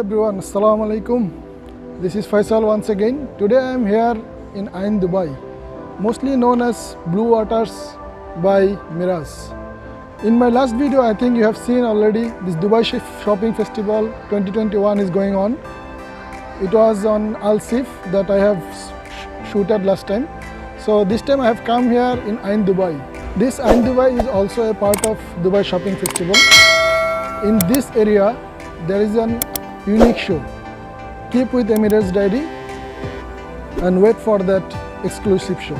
everyone, Assalamu alaikum. This is Faisal once again. Today I am here in Ain Dubai, mostly known as Bluewaters by Meraas. In my last video, I think you have seen already this Dubai Shopping Festival 2021 is going on. It was on Al Sif that I have shooted last time. So this time I have come here in Ain Dubai. This Ain Dubai is also a part of Dubai Shopping Festival. In this area, there is an unique show. Keep with Emirates Diary and wait for that exclusive show.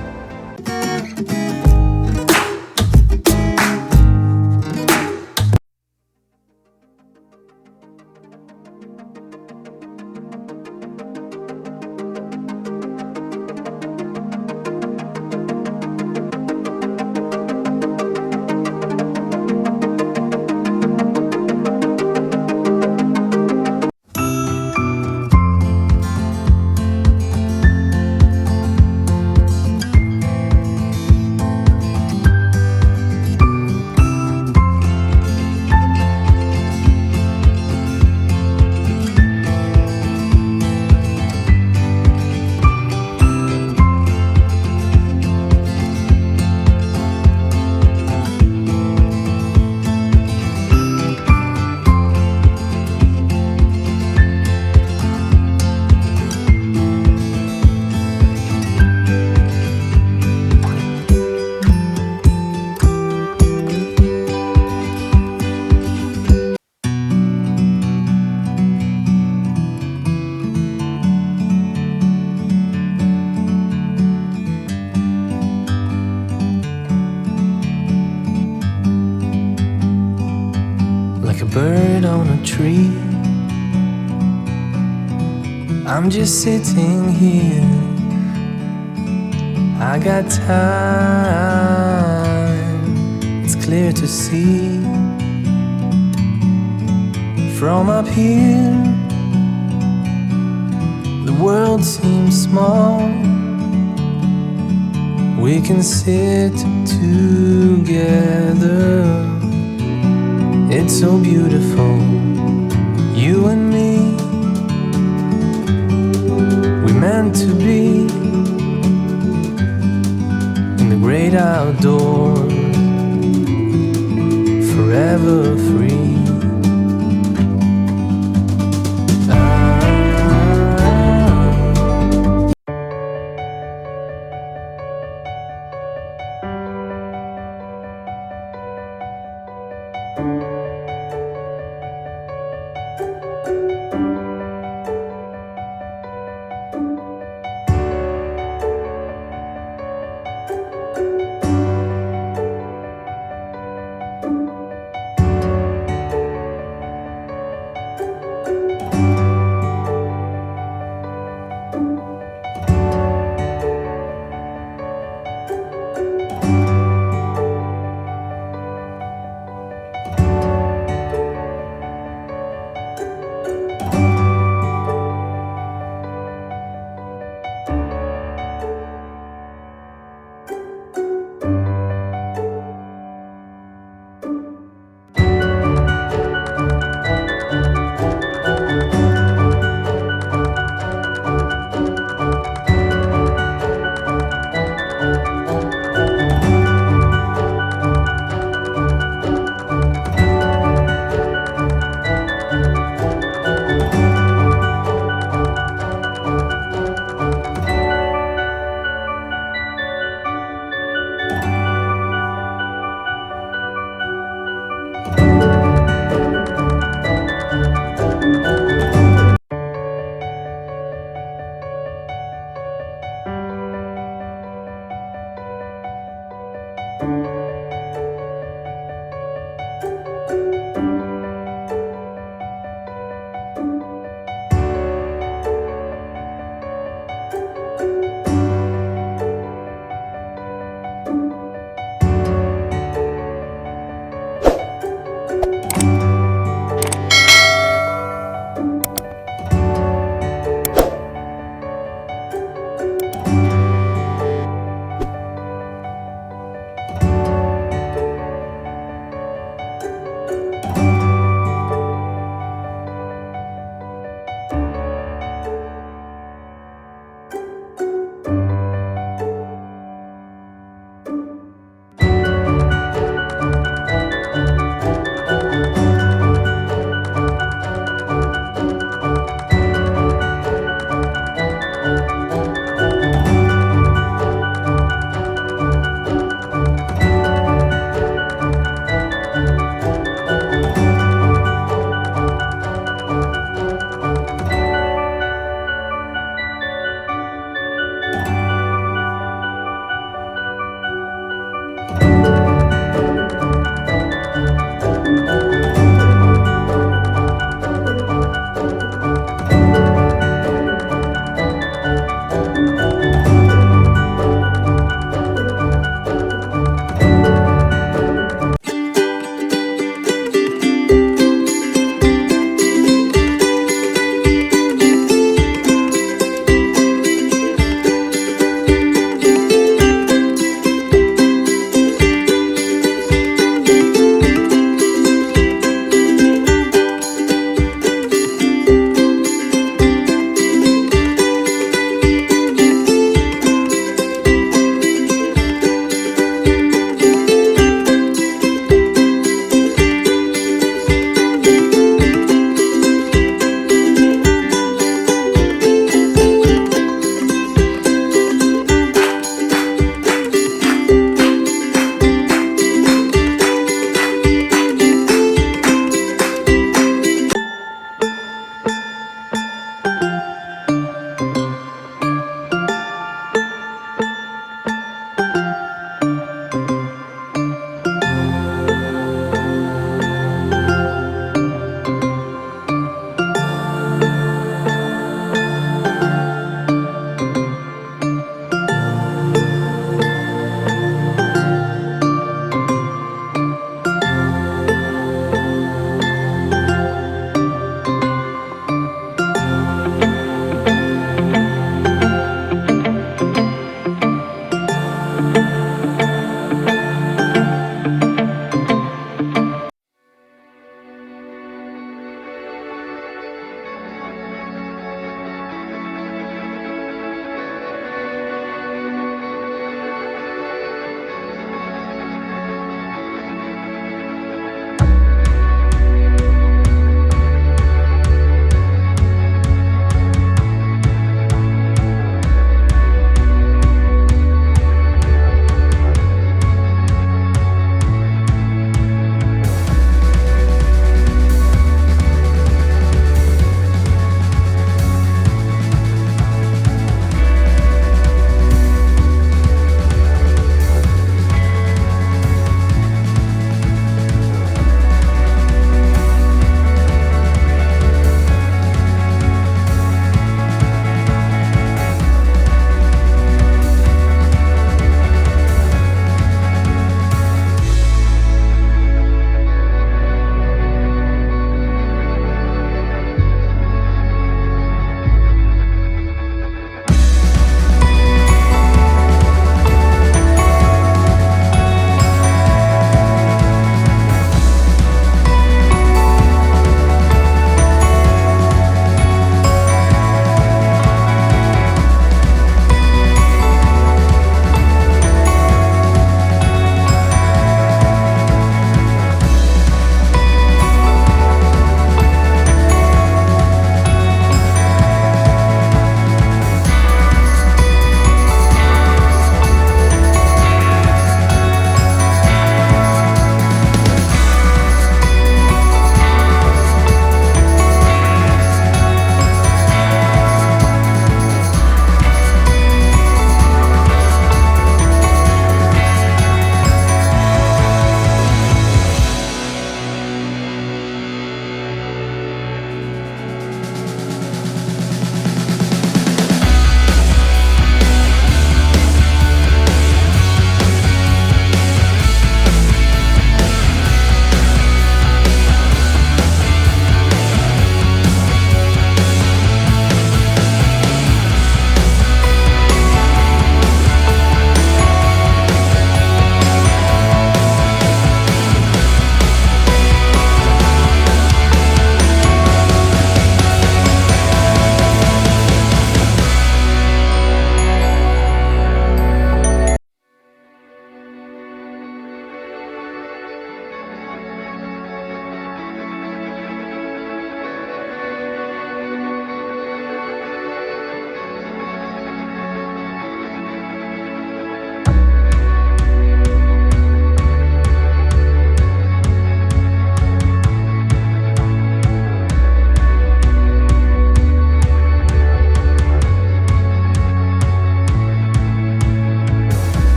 Like a bird on a tree, I'm just sitting here. I got time, it's clear to see. From up here, the world seems small. We can sit together. It's so beautiful, you and me. We're meant to be in the great outdoors, forever free.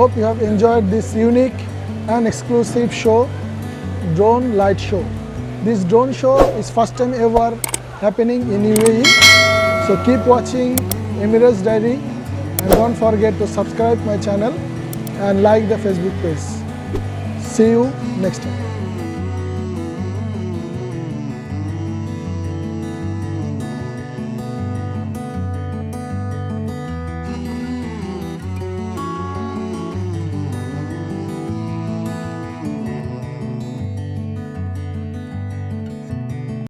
Hope you have enjoyed this unique and exclusive show, drone light show. This drone show is first time ever happening in UAE. So keep watching Emirates Diary and don't forget to subscribe my channel and like the Facebook page. See you next time.